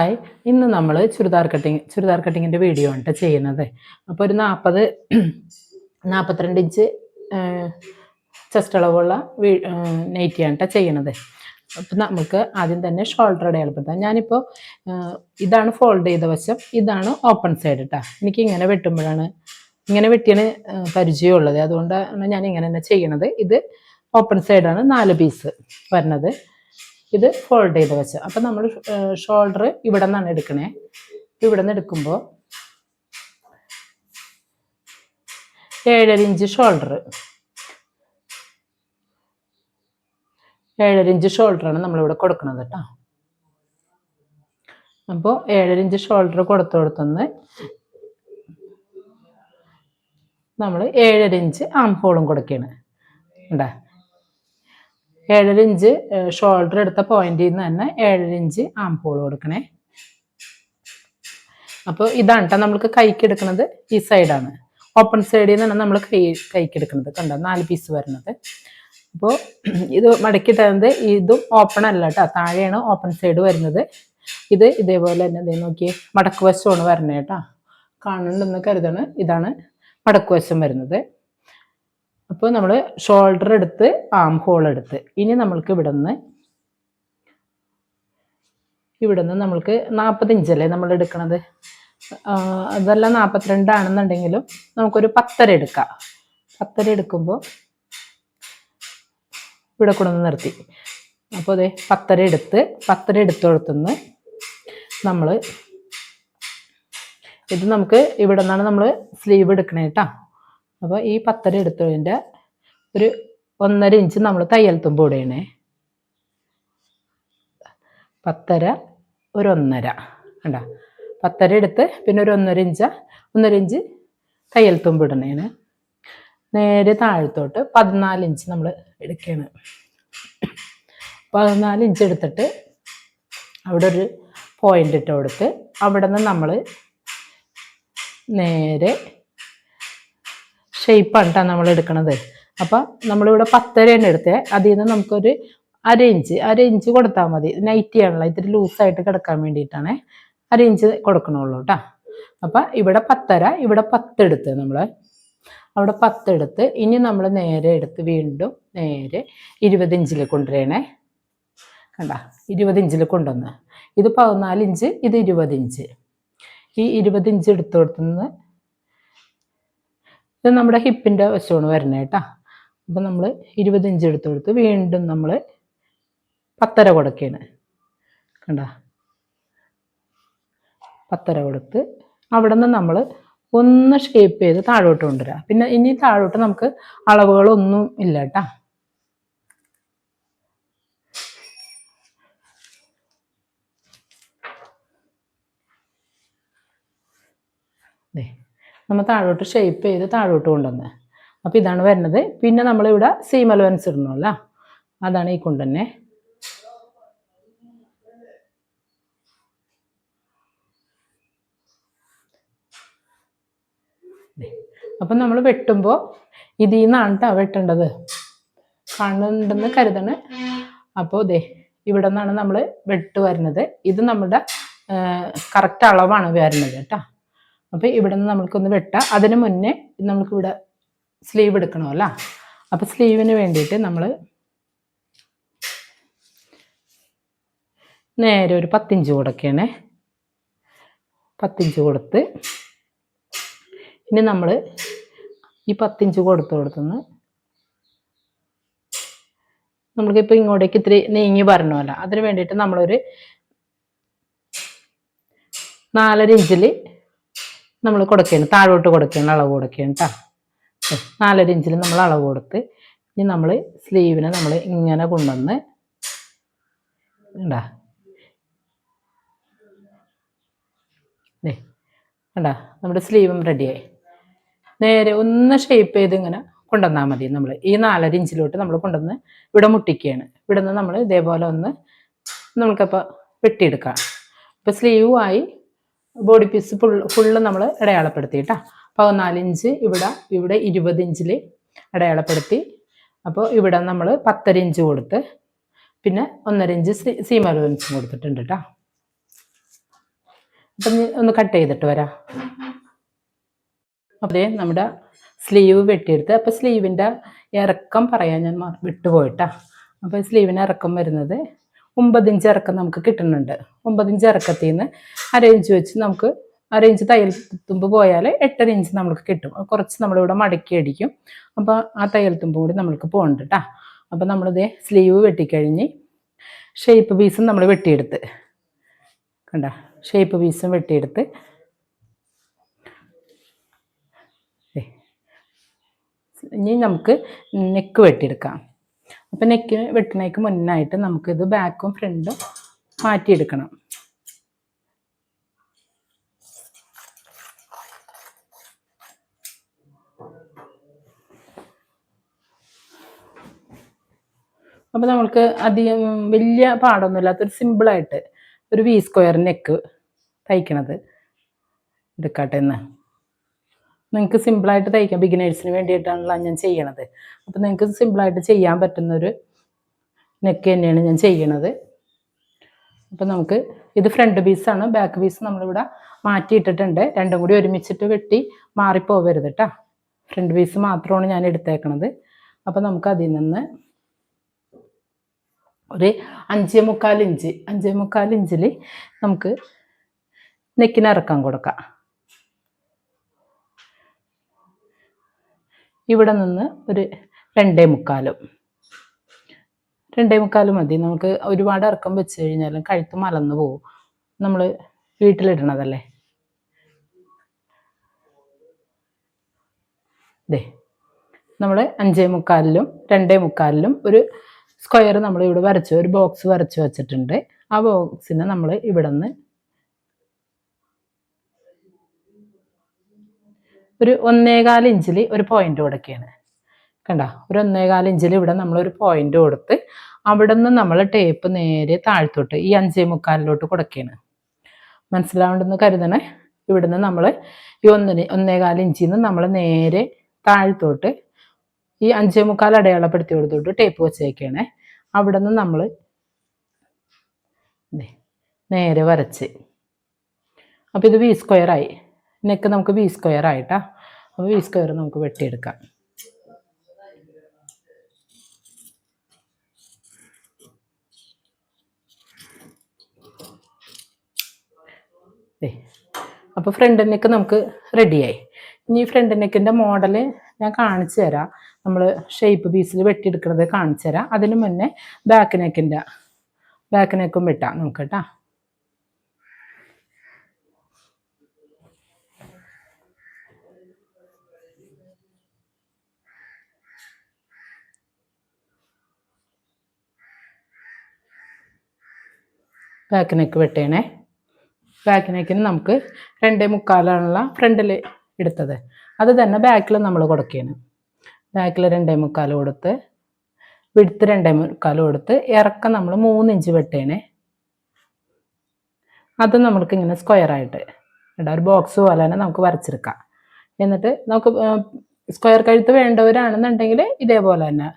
Hi, ഇന്ന് നമ്മൾ churidar കട്ടിങ്ങിൻ്റെ video ആണ് ചെയ്യുന്നത്. അപ്പോൾ ഒരു 42 ഇഞ്ച് ചെസ്റ്റ് അളവുള്ള നൈറ്റിയാണ് ചെയ്യണത്. അപ്പം നമുക്ക് ആദ്യം തന്നെ ഷോൾഡർ അടയാളപ്പെടുത്താം. ഞാനിപ്പോൾ ഇതാണ് ഫോൾഡ് ചെയ്ത വശം, ഇതാണ് ഓപ്പൺ സൈഡ് കേട്ടോ. എനിക്ക് ഇങ്ങനെ വെട്ടുമ്പോഴാണ് ഇങ്ങനെ വെട്ടിയാണ് പരിചയമുള്ളത്, അതുകൊണ്ടാണ് ഞാൻ ഇങ്ങനെ തന്നെ ചെയ്യണത്. ഇത് ഓപ്പൺ സൈഡാണ് 4 പീസ് വരുന്നത്. ഇത് ഫോൾഡ് ചെയ്ത് വെച്ച്. അപ്പം നമ്മൾ ഷോൾഡർ ഇവിടെ നിന്നാണ് എടുക്കണേ. ഇവിടെ നിന്ന് എടുക്കുമ്പോൾ 7.5 ഇഞ്ച് ഷോൾഡർ, 7.5 ഇഞ്ച് ഷോൾഡറാണ് നമ്മളിവിടെ കൊടുക്കുന്നത് കേട്ടോ. അപ്പോൾ 7.5 ഇഞ്ച് ഷോൾഡർ കൊടുത്തുനിന്ന് നമ്മൾ 7.5 ഇഞ്ച് ആം ഹോളും കൊടുക്കുകയാണ്. ഉണ്ടാ 7.5 ഇഞ്ച് ഷോൾഡർ എടുത്ത പോയിന്റിൽ നിന്ന് തന്നെ 7.5 ഇഞ്ച് ആം ഹോൾ കൊടുക്കണേ. അപ്പോൾ ഇതാണ് കേട്ടോ നമ്മൾക്ക് കൈക്ക് എടുക്കുന്നത്. ഈ സൈഡാണ് ഓപ്പൺ സൈഡിൽ നിന്നാണ് നമ്മൾ കൈക്ക് എടുക്കുന്നത്. കണ്ടോ 4 പീസ് വരുന്നത്. അപ്പോൾ ഇത് മടക്കി തരുന്നത് ഇതും ഓപ്പൺ അല്ല കേട്ടോ, താഴെയാണ് ഓപ്പൺ സൈഡ് വരുന്നത്. ഇത് ഇതേപോലെ തന്നെ നോക്കിയേ മടക്ക് വശമാണ് വരണേ കേട്ടോ. കാണുന്നുണ്ടെന്ന് കരുതാണ്. ഇതാണ് മടക്ക് വശം വരുന്നത്. അപ്പോൾ നമ്മൾ ഷോൾഡർ എടുത്ത് ആം ഹോൾ എടുത്ത് ഇനി നമ്മൾക്ക് ഇവിടെ നിന്ന് നമ്മൾക്ക് 40 ഇഞ്ചല്ലേ നമ്മൾ എടുക്കണത്. അതല്ല 42 ആണെന്നുണ്ടെങ്കിലും നമുക്കൊരു 10.5 എടുക്കാം. 10.5 എടുക്കുമ്പോൾ ഇവിടെ കൊണ്ടുവന്ന് നിർത്തി. അപ്പോൾ അതെ 10.5 എടുത്തോടത്തുനിന്ന് നമ്മൾ ഇത് നമുക്ക് ഇവിടെ നിന്നാണ് നമ്മൾ സ്ലീവ് എടുക്കണേ കേട്ടോ. അപ്പോൾ ഈ 10.5 എടുത്തതിൻ്റെ ഒരു 1.5 ഇഞ്ച് നമ്മൾ തയ്യൽ തുമ്പ് ഇടണേ. 10.5 ഒരു 1.5 കണ്ടോ. 10.5 എടുത്ത് പിന്നെ ഒരു 1.5 ഇഞ്ച് തയ്യൽ തുമ്പ് ഇടണേന്. നേരെ താഴത്തോട്ട് 14 ഇഞ്ച് നമ്മൾ എടുക്കുകയാണ്. 14 ഇഞ്ച് എടുത്തിട്ട് അവിടെ ഒരു പോയിന്റ് ഇട്ട് കൊടുത്ത് അവിടെ നിന്ന് നമ്മൾ നേരെ ഷേപ്പാണ് കേട്ടോ നമ്മൾ എടുക്കണത്. അപ്പം നമ്മളിവിടെ 10.5 എടുത്തേ, അതിൽ നിന്ന് നമുക്കൊരു അര ഇഞ്ച് കൊടുത്താൽ മതി. നൈറ്റി ആണല്ലോ, ഇത്തിരി ലൂസായിട്ട് കിടക്കാൻ വേണ്ടിയിട്ടാണ് 1/2 ഇഞ്ച് കൊടുക്കണുള്ളൂ കേട്ടോ. അപ്പം ഇവിടെ 10.5, ഇവിടെ 10 എടുത്ത് നമ്മൾ അവിടെ 10 എടുത്ത് ഇനി നമ്മൾ നേരെ എടുത്ത് വീണ്ടും നേരെ 20 ഇഞ്ചിൽ കൊണ്ടുവരണേ. കണ്ട 20 ഇഞ്ചിൽ കൊണ്ടുവന്ന് ഇത് 14 ഇഞ്ച്, ഇത് 20 ഇഞ്ച്. ഈ 20 ഇഞ്ച് എടുത്തു കൊടുത്തുനിന്ന് ഇത് നമ്മുടെ ഹിപ്പിൻ്റെ വശമാണ് വരണേ കേട്ടോ. അപ്പം നമ്മൾ 20 ഇഞ്ച് എടുത്തു കൊടുത്ത് വീണ്ടും നമ്മൾ 10.5 കൊടുക്കുകയാണ്. കണ്ട 10.5 കൊടുത്ത് അവിടെ നിന്ന് നമ്മൾ ഒന്ന് ഷേപ്പ് ചെയ്ത് താഴോട്ട് കൊണ്ടുവരാം. പിന്നെ ഇനി താഴോട്ട് നമുക്ക് അളവുകളൊന്നും ഇല്ല കേട്ടോ. നമ്മൾ താഴോട്ട് ഷേപ്പ് ചെയ്ത് താഴോട്ട് കൊണ്ടുവന്ന് അപ്പോൾ ഇതാണ് വരുന്നത്. പിന്നെ നമ്മളിവിടെ സീം അലവൻസ് ഇടണമല്ലോ, അതാണ് ഈ കൊണ്ടുതന്നെ. അപ്പം നമ്മൾ വെട്ടുമ്പോൾ ഇതിൽ നിന്നാണ് കേട്ടോ വെട്ടേണ്ടത്. കാണുന്നുണ്ടെന്ന് കരുതണേ. അപ്പോൾ ഇവിടെ നിന്നാണ് നമ്മൾ വെട്ട് വരുന്നത്. ഇത് നമ്മുടെ കറക്റ്റ് അളവാണ് വരുന്നത് കേട്ടോ. അപ്പോൾ ഇവിടെ നിന്ന് നമ്മൾക്കൊന്ന് വെട്ടാം. അതിന് മുന്നേ നമുക്കിവിടെ സ്ലീവ് എടുക്കണമല്ലോ. അപ്പോൾ സ്ലീവിന് വേണ്ടിയിട്ട് നമ്മൾ നേരെ ഒരു 10 ഇഞ്ച് കൊടുക്കുകയാണേ. 10 ഇഞ്ച് കൊടുത്ത് ഇനി നമ്മൾ ഈ 10 ഇഞ്ച് കൊടുത്തുനിന്ന് നമ്മൾക്കിപ്പോൾ ഇങ്ങോട്ടേക്ക് ഇത്തിരി നീങ്ങി വരണമല്ലോ, അതിന് വേണ്ടിയിട്ട് നമ്മളൊരു 4.5 ഇഞ്ചിൽ നമ്മൾ കൊടുക്കുകയാണ്, താഴോട്ട് കൊടുക്കുകയാണ്, അളവ് കൊടുക്കുകയാണ് കേട്ടോ. 4.5 ഇഞ്ചിൽ നമ്മൾ അളവ് കൊടുത്ത് ഇനി നമ്മൾ സ്ലീവിനെ നമ്മൾ ഇങ്ങനെ കൊണ്ടുവന്ന് കണ്ടാ കണ്ടാ നമ്മുടെ സ്ലീവും റെഡിയായി. നേരെ ഒന്ന് ഷേപ്പ് ചെയ്ത് ഇങ്ങനെ കൊണ്ടുവന്നാൽ മതി. നമ്മൾ ഈ 4.5 ഇഞ്ചിലോട്ട് നമ്മൾ കൊണ്ടുവന്ന് ഇവിടെ മുട്ടിക്കുകയാണ്. ഇവിടെ നിന്ന് നമ്മൾ ഇതേപോലെ ഒന്ന് നമുക്കപ്പോൾ വെട്ടിയെടുക്കാം. ഇപ്പോൾ സ്ലീവുമായി ബോഡി പീസ് ഫുള്ള് നമ്മൾ അടയാളപ്പെടുത്തിയിട്ടാ. 14 ഇഞ്ച് ഇവിടെ 20 ഇഞ്ചിൽ അടയാളപ്പെടുത്തി. അപ്പോൾ ഇവിടെ നമ്മൾ 10.5 ഇഞ്ച് കൊടുത്ത് പിന്നെ 1.5 ഇഞ്ച് സീം അലവൻസും കൊടുത്തിട്ടുണ്ട് കേട്ടോ. അപ്പം ഒന്ന് കട്ട് ചെയ്തിട്ട് വരാം. അപ്പോൾ നമ്മുടെ സ്ലീവ് വെട്ടിയെടുത്ത്, അപ്പോൾ സ്ലീവിൻ്റെ ഇറക്കം പറയാൻ ഞാൻ വിട്ടുപോയിട്ടാ. അപ്പോൾ സ്ലീവിന് ഇറക്കം വരുന്നത് 9 ഇഞ്ച് ഇറക്കം നമുക്ക് കിട്ടുന്നുണ്ട്. 9 ഇഞ്ച് ഇറക്കത്തിൽ നിന്ന് അരയിഞ്ച് വെച്ച് നമുക്ക് അരയിഞ്ച് തയ്യൽ തുമ്പ് പോയാൽ 8.5 ഇഞ്ച് നമുക്ക് കിട്ടും. കുറച്ച് നമ്മളിവിടെ മടക്കി അടിക്കും. അപ്പോൾ ആ തയ്യൽ തുമ്പ് കൂടി നമ്മൾക്ക് പോകണ്ട കേട്ടോ. അപ്പോൾ നമ്മളിതേ സ്ലീവ് വെട്ടിക്കഴിഞ്ഞ് ഷേപ്പ് പീസും നമ്മൾ വെട്ടിയെടുത്ത് കണ്ട, ഷേപ്പ് പീസും വെട്ടിയെടുത്ത് ഇനി നമുക്ക് നെക്ക് വെട്ടിയെടുക്കാം. അപ്പം നെക്ക് വെട്ടണേക്ക് മുന്നായിട്ട് നമുക്കിത് ബാക്കും ഫ്രണ്ടും മാറ്റിയെടുക്കണം. അപ്പോൾ നമ്മൾക്ക് അധികം വലിയ പാടൊന്നുമില്ലാത്തൊരു സിമ്പിളായിട്ട് ഒരു വി സ്ക്വയർ നെക്ക് തയ്ക്കണത് എടുക്കട്ടെ എന്ന്. നിങ്ങൾക്ക് സിമ്പിളായിട്ട് തയ്ക്കാം, ബിഗിനേഴ്സിന് വേണ്ടിയിട്ടാണല്ലോ ഞാൻ ചെയ്യണത്. അപ്പോൾ നിങ്ങൾക്ക് സിമ്പിളായിട്ട് ചെയ്യാൻ പറ്റുന്നൊരു നെക്ക് തന്നെയാണ് ഞാൻ ചെയ്യണത്. അപ്പോൾ നമുക്ക് ഇത് ഫ്രണ്ട് പീസാണ്, ബാക്ക് പീസ് നമ്മളിവിടെ മാറ്റിയിട്ടിട്ടുണ്ട്. രണ്ടും കൂടി ഒരുമിച്ചിട്ട് വെട്ടി മാറിപ്പോവരുത് കേട്ടോ. ഫ്രണ്ട് പീസ് മാത്രമാണ് ഞാൻ എടുത്തേക്കണത്. അപ്പോൾ നമുക്ക് അതിൽ നിന്ന് ഒരു 5.25 ഇഞ്ചിൽ നമുക്ക് നെക്കിന് ഇറക്കാൻ കൊടുക്കാം. ഇവിടെ നിന്ന് ഒരു 2.25 മതി. നമുക്ക് ഒരുപാട് ഇറക്കം വെച്ച് കഴിഞ്ഞാലും കഴുത്ത് മലന്ന് പോകും. നമ്മൾ വീട്ടിലിടണതല്ലേ. ദേ നമ്മൾ 5.25-ലും 2.25-ലും ഒരു സ്ക്വയർ നമ്മൾ ഇവിടെ വരച്ചു, ഒരു ബോക്സ് വരച്ച് വെച്ചിട്ടുണ്ട്. ആ ബോക്സിനെ നമ്മൾ ഇവിടെ നിന്ന് ഒരു 1.25 ഇഞ്ചിൽ ഒരു പോയിന്റ് കൊടുക്കുകയാണ്. കണ്ട, ഒരു 1.25 ഇഞ്ചിൽ ഇവിടെ നമ്മളൊരു പോയിന്റ് കൊടുത്ത് അവിടെ നിന്ന് നമ്മൾ ടേപ്പ് നേരെ താഴ്ത്തോട്ട് ഈ 5.25-ലോട്ട് കൊടുക്കുകയാണ്. മനസ്സിലാവേണ്ടെന്ന് കരുതണേ. ഇവിടുന്ന് നമ്മൾ ഈ 1.25 ഇഞ്ചിൽ നിന്ന് നമ്മൾ നേരെ താഴ്ത്തോട്ട് ഈ 5.25 അടയാളപ്പെടുത്തി കൊടുത്തോട്ട് ടേപ്പ് വെച്ചേക്കാണ്. അവിടെ നിന്ന് നമ്മൾ നേരെ വരച്ച്, അപ്പോൾ ഇത് വി സ്ക്വയറായി. നെക്ക് നമുക്ക് വി സ്ക്വയർ ആയിട്ടാ. അപ്പോൾ വി സ്ക്വയർ നമുക്ക് വെട്ടിയെടുക്കാം. അപ്പോൾ ഫ്രണ്ട് നെക്ക് നമുക്ക് റെഡിയായി. ഇനി ഫ്രണ്ട് നെക്കിൻ്റെ മോഡൽ ഞാൻ കാണിച്ചു തരാം. നമ്മൾ ഷേപ്പ് പീസിൽ വെട്ടിയെടുക്കുന്നത് കാണിച്ചു തരാം. അതിന് മുന്നേ ബാക്ക് നെക്കും വെട്ടാം നമുക്ക് കേട്ടോ. ബാക്ക് നെക്ക് വെട്ടേണേ. ബാക്ക് നെക്കിന് നമുക്ക് 2.25 ഫ്രണ്ടിൽ എടുത്തത്, അത് തന്നെ ബാക്കിൽ നമ്മൾ കൊടുക്കുകയാണ്. ബാക്കിൽ 2.25 കൊടുത്ത് വിഡ്ത്ത് 2.25 കൊടുത്ത് ഇറക്കം നമ്മൾ 3 ഇഞ്ച് വെട്ടേണേ. അത് നമ്മൾക്ക് ഇങ്ങനെ സ്ക്വയറായിട്ട് ഒരു ബോക്സ് പോലെ തന്നെ നമുക്ക് വരച്ചെടുക്കാം. എന്നിട്ട് നമുക്ക് സ്ക്വയർ കഴുത്ത് വേണ്ടവരാണെന്നുണ്ടെങ്കിൽ ഇതേപോലെ തന്നെ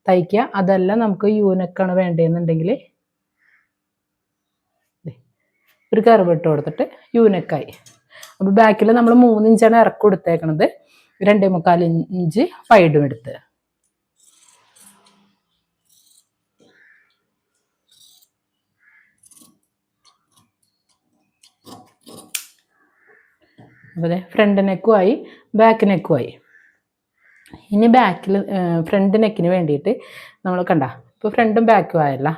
തയ്ക്കുക. അതല്ല നമുക്ക് യൂനെക്കാണ് വേണ്ടതെന്നുണ്ടെങ്കിൽ ഒരു കർവ് ഇട്ട് കൊടുത്തിട്ട് യൂനെക്കായി. അപ്പോൾ ബാക്കിൽ നമ്മൾ 3 ഇഞ്ചാണ് ഇറക്കം കൊടുത്തേക്കണത്. 2.25 ഇഞ്ച് വൈഡും എടുത്ത് അതുപോലെ ഫ്രണ്ട് നെക്കുമായി ബാക്ക് നെക്കുമായി. ഇനി ബാക്കിൽ ഫ്രണ്ട് നെക്കിന് വേണ്ടിയിട്ട് നമ്മൾ കണ്ട, ഇപ്പോൾ ഫ്രണ്ടും ബാക്കും ആയല്ല.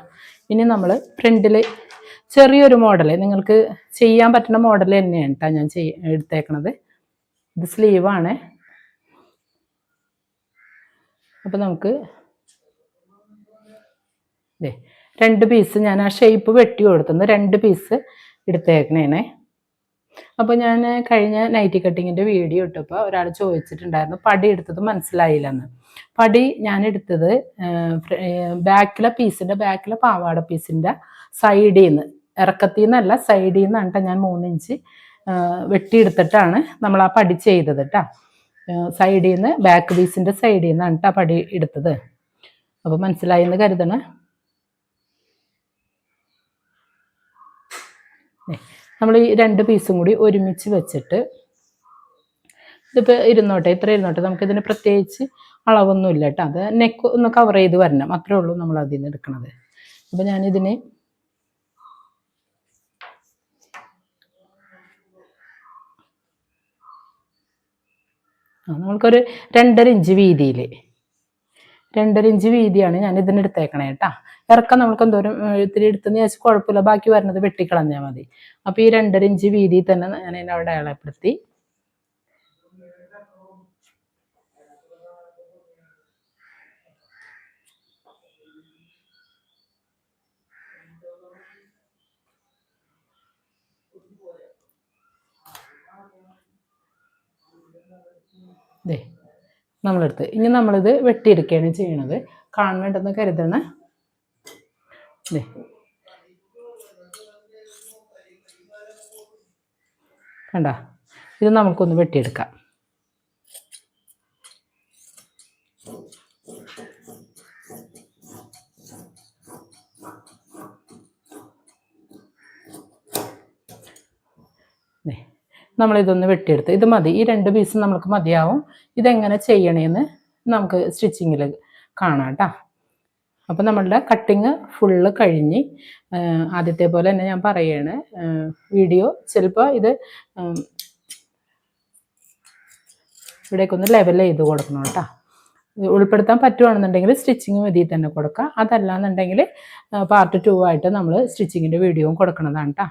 ഇനി നമ്മൾ ഫ്രണ്ടിൽ ചെറിയൊരു മോഡൽ നിങ്ങൾക്ക് ചെയ്യാൻ പറ്റുന്ന മോഡൽ തന്നെയാണ് കേട്ടോ ഞാൻ എടുത്തേക്കണത്. ഇത് സ്ലീവാണ്. അപ്പോൾ നമുക്ക് 2 പീസ് ഞാൻ ആ ഷേപ്പ് വെട്ടി കൊടുത്തുനിന്ന് 2 പീസ് എടുത്തേക്കണേണേ. അപ്പോൾ ഞാൻ കഴിഞ്ഞ നൈറ്റി കട്ടിങ്ങിൻ്റെ വീഡിയോ ഇട്ടപ്പോൾ ഒരാൾ ചോദിച്ചിട്ടുണ്ടായിരുന്നു പടി എടുത്തത് മനസ്സിലായില്ലെന്ന്. പടി ഞാൻ എടുത്തത് ബാക്കിലെ പാവാട പീസിൻ്റെ സൈഡിൽ നിന്ന്, ഇറക്കത്തിൽ നിന്നല്ല സൈഡിൽ നിന്നാണ് കേട്ടോ. ഞാൻ 3 ഇഞ്ച് വെട്ടിയെടുത്തിട്ടാണ് നമ്മൾ ആ പടി ചെയ്തത് കേട്ടോ. സൈഡിൽ നിന്ന് ബാക്ക് പീസിൻ്റെ സൈഡിൽ നിന്നാണ് കേട്ടോ പടി എടുത്തത്. അപ്പോൾ മനസ്സിലായി എന്ന് കരുതണേ. നമ്മൾ ഈ 2 പീസും കൂടി ഒരുമിച്ച് വെച്ചിട്ട് ഇതിപ്പോൾ ഇരുന്നോട്ടെ, ഇത്ര ഇരുന്നോട്ടെ, നമുക്കിതിന് പ്രത്യേകിച്ച് അളവൊന്നും ഇല്ല കേട്ടോ. അത് നെക്ക് ഒന്ന് കവർ ചെയ്ത് വരണം, അത്രേ ഉള്ളൂ നമ്മൾ അതിൽ നിന്ന് എടുക്കുന്നത്. അപ്പോൾ ഞാനിതിന് നമ്മൾക്കൊരു 2.5 ഇഞ്ച് വീതിയിൽ, 2.5 ഇഞ്ച് വീതിയാണ് ഞാൻ ഇതിന് എടുത്തേക്കണേ കേട്ടോ. ഇറക്കം നമുക്ക് എന്തോരം ഇത്തിരി എടുത്തെന്ന് വെച്ചാൽ കുഴപ്പമില്ല, ബാക്കി വരുന്നത് വെട്ടിക്കളഞ്ഞാൽ മതി. അപ്പോൾ ഈ 2.5 ഇഞ്ച് വീതിയിൽ തന്നെ ഞാൻ അവിടെ അടയാളപ്പെടുത്തി. ദേ നമ്മളെടുത്ത് ഇനി നമ്മളിത് വെട്ടിയെടുക്കുകയാണ് ചെയ്യണത്. കാണുന്നുണ്ടെന്ന് കരുതണേ. ദേ കണ്ട, ഇത് നമുക്കൊന്ന് വെട്ടിയെടുക്കാം. നമ്മളിതൊന്ന് വെട്ടിയെടുത്ത്, ഇത് മതി, ഈ 2 പീസ് നമുക്ക് മതിയാവും. ഇതെങ്ങനെ ചെയ്യണേന്ന് നമുക്ക് സ്റ്റിച്ചിങ്ങിൽ കാണാം കേട്ടോ. അപ്പം നമ്മളുടെ കട്ടിങ് ഫുള്ള് കഴിഞ്ഞ്, ആദ്യത്തെ പോലെ തന്നെ ഞാൻ പറയാണ്, വീഡിയോ ചിലപ്പോൾ ഇത് ഇവിടേക്കൊന്ന് ലെവൽ ചെയ്ത് കൊടുക്കണം കേട്ടോ. ഉൾപ്പെടുത്താൻ പറ്റുവാണെന്നുണ്ടെങ്കിൽ സ്റ്റിച്ചിങ് ഇതിൽ തന്നെ കൊടുക്കാം. അതല്ലാന്നുണ്ടെങ്കിൽ പാർട്ട് 2 ആയിട്ട് നമ്മൾ സ്റ്റിച്ചിങ്ങിൻ്റെ വീഡിയോയും കൊടുക്കുന്നതാണ് കേട്ടോ.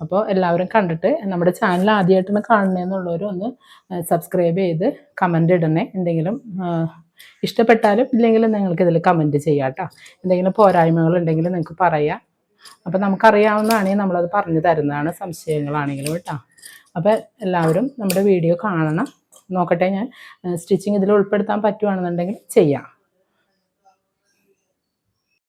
അപ്പോൾ എല്ലാവരും കണ്ടിട്ട് നമ്മുടെ ചാനൽ ആദ്യമായിട്ടാണ് കാണണമെന്നുള്ളവരും ഒന്ന് സബ്സ്ക്രൈബ് ചെയ്ത് കമൻ്റ് ഇടണേ. എന്തെങ്കിലും ഇഷ്ടപ്പെട്ടാലും ഇല്ലെങ്കിലും നിങ്ങൾക്ക് ഇതിൽ കമൻറ്റ് ചെയ്യാം കേട്ടോ. എന്തെങ്കിലും പോരായ്മകളുണ്ടെങ്കിൽ നിങ്ങൾക്ക് പറയാം. അപ്പോൾ നമുക്കറിയാവുന്നതാണെങ്കിൽ നമ്മളത് പറഞ്ഞു തരുന്നതാണ്, സംശയങ്ങളാണെങ്കിലും കേട്ടോ. അപ്പോൾ എല്ലാവരും നമ്മുടെ വീഡിയോ കാണണം. നോക്കട്ടെ, ഞാൻ സ്റ്റിച്ചിങ് ഇതിൽ ഉൾപ്പെടുത്താൻ പറ്റുവാണെന്നുണ്ടെങ്കിൽ ചെയ്യാം.